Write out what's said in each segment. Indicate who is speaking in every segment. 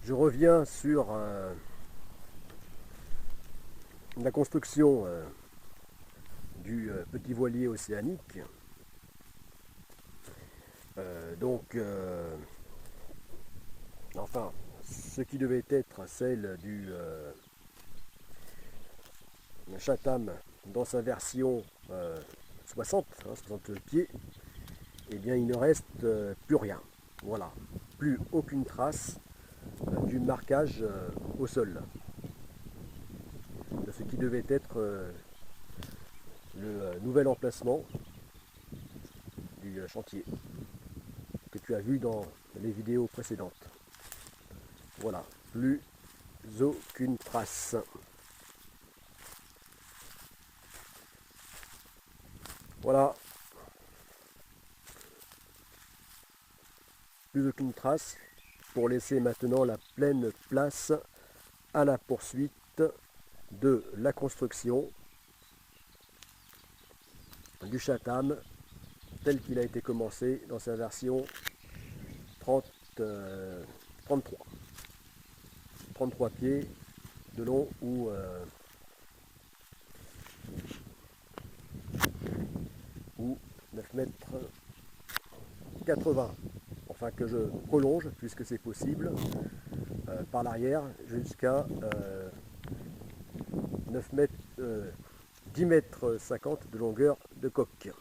Speaker 1: je reviens sur la construction du petit voilier océanique. Enfin, ce qui devait être celle du Chatham dans sa version 60 pieds, eh bien il ne reste plus rien. Voilà, plus aucune trace du marquage au sol de ce qui devait être le nouvel emplacement du chantier que tu as vu dans les vidéos précédentes. Voilà, plus aucune trace. Voilà, plus aucune trace pour laisser maintenant la pleine place à la poursuite de la construction du Chatham tel qu'il a été commencé dans sa version 33 pieds de long ou 9 mètres 80. Enfin que je prolonge puisque c'est possible par l'arrière jusqu'à 9 mètres, 10 mètres 50 de longueur de coque.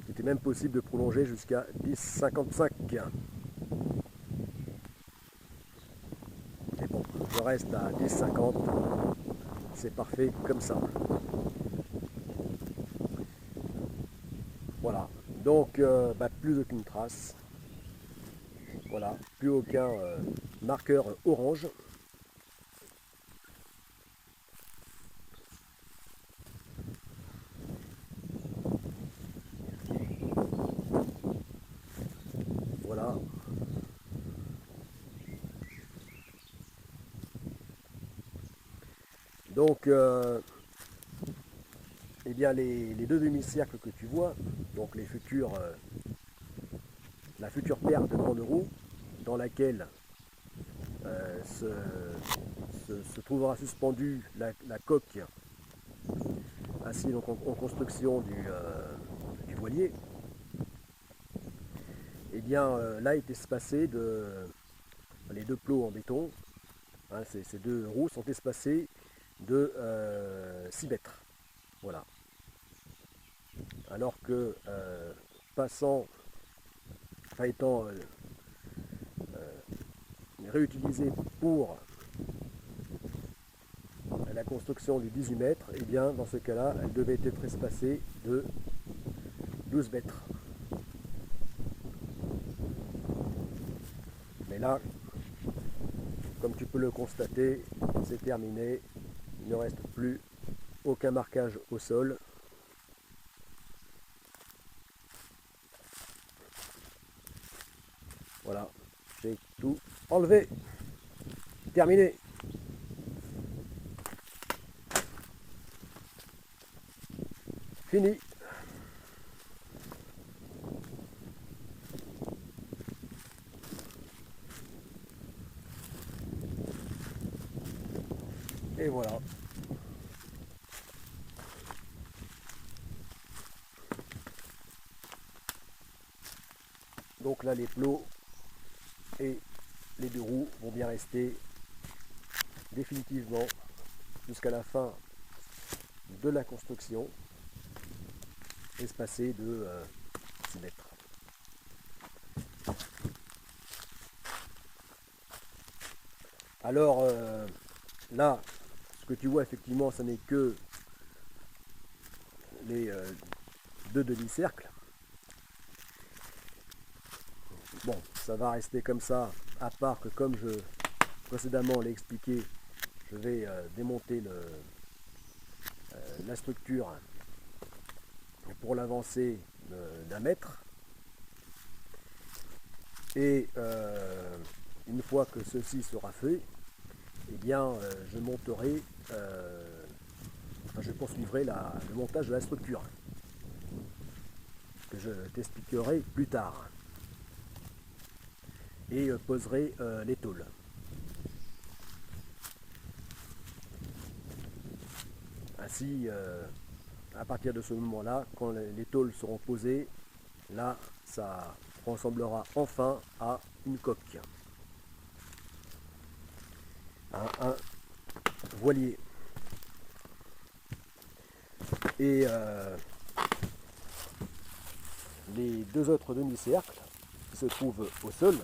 Speaker 1: Il était même possible de prolonger jusqu'à 10,55. Et bon, je reste à 10,50. C'est parfait comme ça. Voilà. Donc, plus aucune trace. Voilà. Plus aucun marqueur orange. Voilà. Donc, eh bien les deux demi-cercles que tu vois, donc la future paire de grandes roues dans laquelle se trouvera suspendue la coque assise donc en construction du voilier, et bien là est espacé les deux plots en béton, hein, ces deux roues sont espacées de 6 mètres. Voilà. Alors que étant réutilisé pour la construction du 18 mètres, et bien dans ce cas-là, elle devait être espacée de 12 mètres. Mais là, comme tu peux le constater, c'est terminé. Il ne reste plus aucun marquage au sol. Voilà, j'ai tout enlevé. Terminé. Fini. Et voilà. Donc là, les plots et les deux roues vont bien rester définitivement jusqu'à la fin de la construction, espacés de 6 mètres. Alors là, ce que tu vois effectivement, ce n'est que les deux demi-cercles. Bon, ça va rester comme ça, à part que comme je précédemment l'ai expliqué, je vais démonter la structure pour l'avancer d'1 mètre. Et une fois que ceci sera fait, eh bien je monterai, je poursuivrai le montage de la structure, que je t'expliquerai plus tard. et poserai les tôles. Ainsi, à partir de ce moment-là, quand les tôles seront posées, là, ça ressemblera enfin à une coque, à un voilier. Et les deux autres demi-cercles qui se trouvent au sol,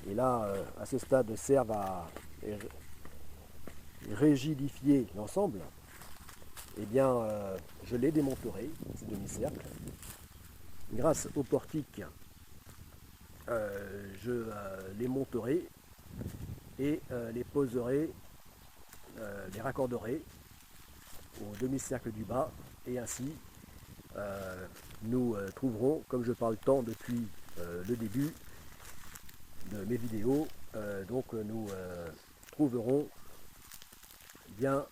Speaker 1: et là, à ce stade, servent à rigidifier l'ensemble, eh bien, je les démonterai, ces demi-cercles. Grâce au portique, je les monterai et les poserai, les raccorderai au demi-cercle du bas, et ainsi nous trouverons, comme je parle tant depuis le début de mes vidéos, donc nous trouverons bien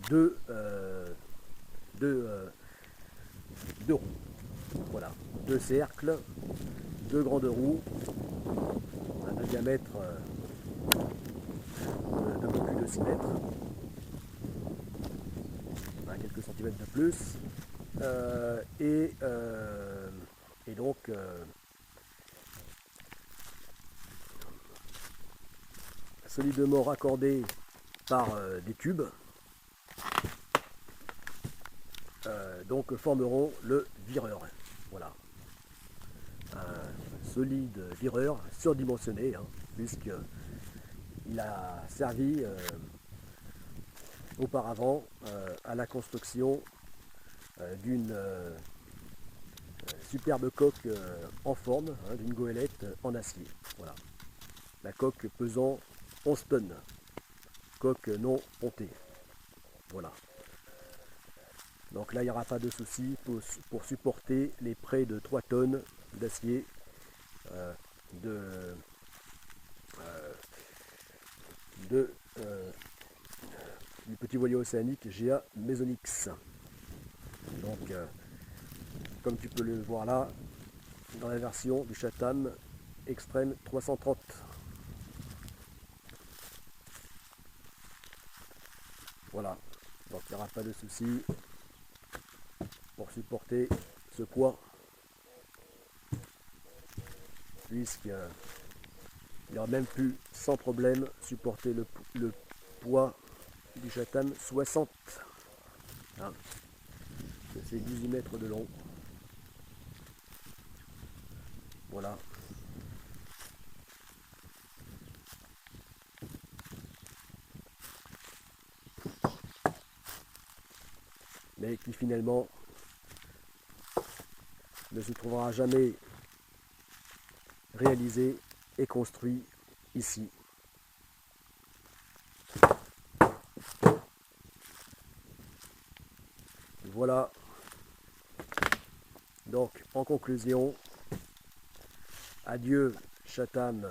Speaker 1: deux roues. Voilà, deux cercles, deux grandes roues, un diamètre d'un peu plus de 6 mètres, quelques centimètres de plus, et donc solidement raccordés par des tubes, donc formeront le vireur. Voilà, un solide vireur surdimensionné, puisqu'il a servi auparavant à la construction d'une superbe coque en forme, d'une goélette en acier. Voilà, la coque pesant 11 tonnes, coque non pontée. Voilà. Donc là, il n'y aura pas de souci pour supporter les près de 3 tonnes d'acier du petit voilier océanique GA Mesonix. Donc, comme tu peux le voir là, dans la version du Chatham Extreme 330. Voilà, donc il n'y aura pas de souci pour supporter ce poids, puisqu'il aurait même pu sans problème supporter le poids du Chatham 60. C'est 18 mètres de long. Voilà. Mais qui finalement ne se trouvera jamais réalisé et construit ici. Voilà. Donc, en conclusion, adieu Chatham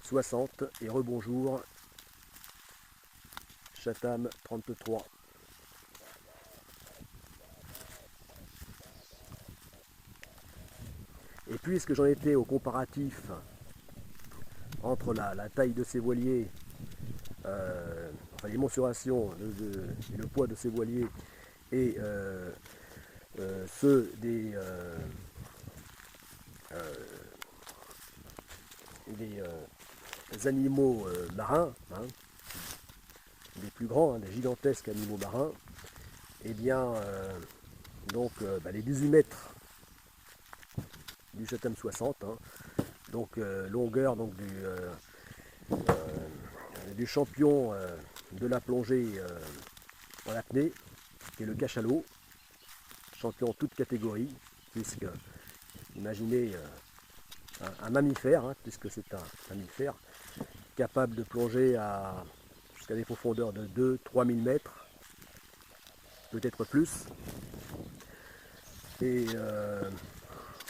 Speaker 1: 60 et rebonjour Chatham 33. Et puisque j'en étais au comparatif entre la taille de ces voiliers, enfin les mensurations et le poids de ces voiliers et ceux des animaux marins, des plus grands, des gigantesques animaux marins, et bien donc les 18 mètres du Chatham 60, donc longueur donc, du champion de la plongée en apnée, qui est le cachalot, champion en toute catégorie, puisque imaginez un mammifère, puisque c'est un mammifère capable de plonger jusqu'à des profondeurs de 2-3 000 mètres, peut-être plus,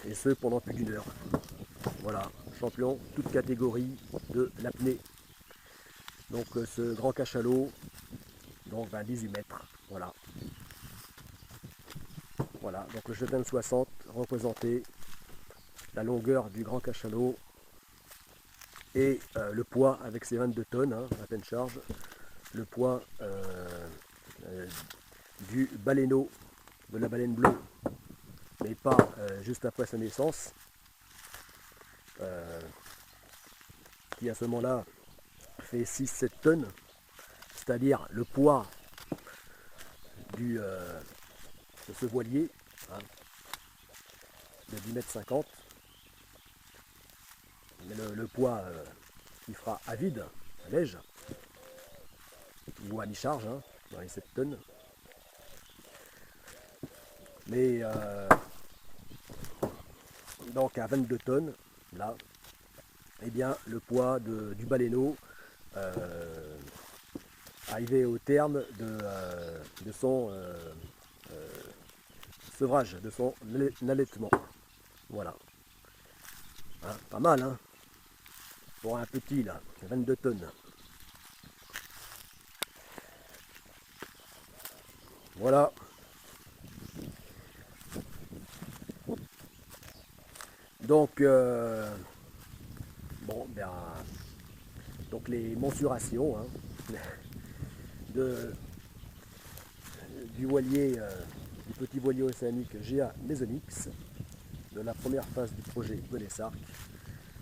Speaker 1: et ce pendant plus d'1 heure. Voilà, champion toute catégorie de l'apnée. Donc ce grand cachalot, donc 18 mètres, voilà. Voilà. Voilà, donc le Jeten 60 représentait la longueur du grand cachalot et le poids avec ses 22 tonnes hein, à pleine charge, le poids du baleineau, de la baleine bleue, mais pas juste après sa naissance, qui à ce moment-là fait 6-7 tonnes, c'est-à-dire le poids de ce voilier hein, de 10,50 m, mais le poids qui fera à vide, à neige, ou à mi-charge, hein, dans les 7 tonnes. Mais donc à 22 tonnes, là, eh bien, le poids du baleineau arrivait au terme de son sevrage, de son allaitement. Voilà. Hein, pas mal, hein, pour un petit, là, 22 tonnes. Voilà. Donc, bon, ben, donc les mensurations hein, du voilier, du petit voilier océanique GA Mesonix, de la première phase du projet Gonessark.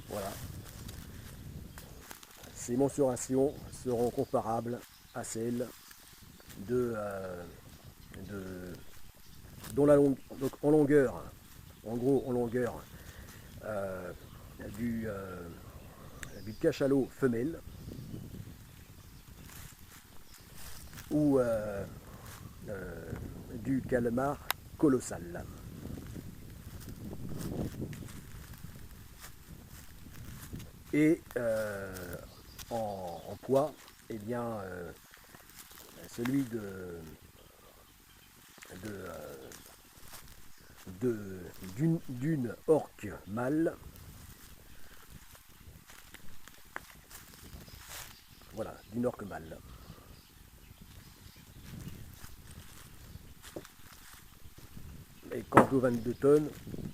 Speaker 1: Voilà. Ces mensurations seront comparables à celles dont donc en longueur, en gros en longueur euh, du cachalot femelle ou du calmar colossal. Et en poids, eh bien, celui d'une orque mâle, voilà, d'une orque mâle. Et quant aux 22 tonnes,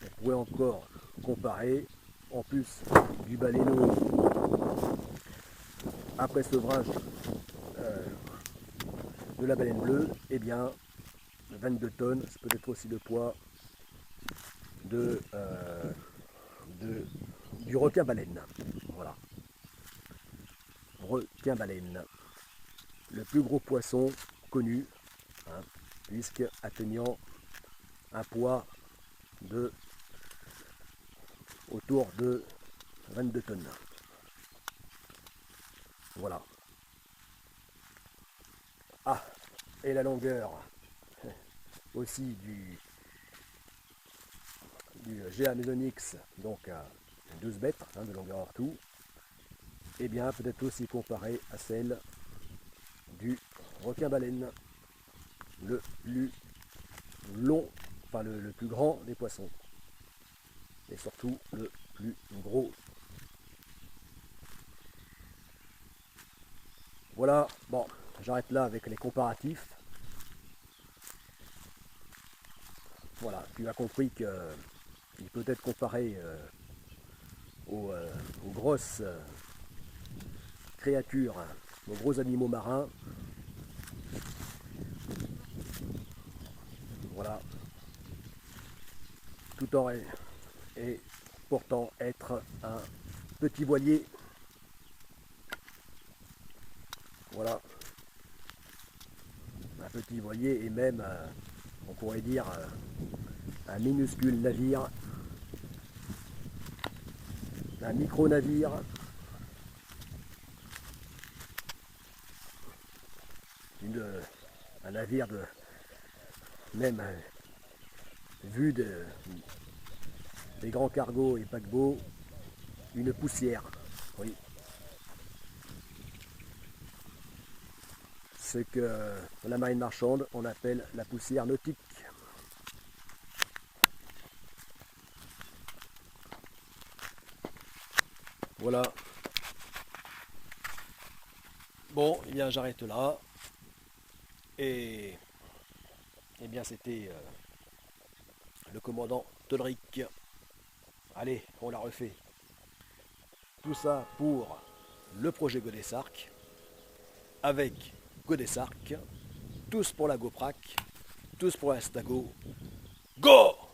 Speaker 1: on pourrait encore comparer, en plus du baleineau après sevrage de la baleine bleue, eh bien 22 tonnes, c'est peut-être aussi le poids du requin-baleine. Voilà. Requin-baleine. Le plus gros poisson connu, hein, puisque atteignant un poids de autour de 22 tonnes. Voilà. Ah, et la longueur aussi du GA Mesonix, donc à 12 mètres hein, de longueur hors tout, et bien peut-être aussi comparé à celle du requin-baleine, le plus long, enfin le plus grand des poissons, et surtout le plus gros. Voilà, bon, j'arrête là avec les comparatifs. Voilà, tu as compris qu'il peut être comparé aux grosses créatures, aux gros animaux marins. Voilà, tout en et pourtant être un petit voilier. Voilà, un petit voilier et même, on pourrait dire, un minuscule navire, un micro-navire, un navire de même vu des grands cargos et paquebots, une poussière. Oui. Ce que dans la marine marchande on appelle la poussière nautique. Voilà. Bon, eh bien j'arrête là. Et eh bien c'était le commandant Todrick. Allez, on la refait. Tout ça pour le projet Godesarc, avec Godesarc, tous pour la GoPrac, tous pour la Stago. Go!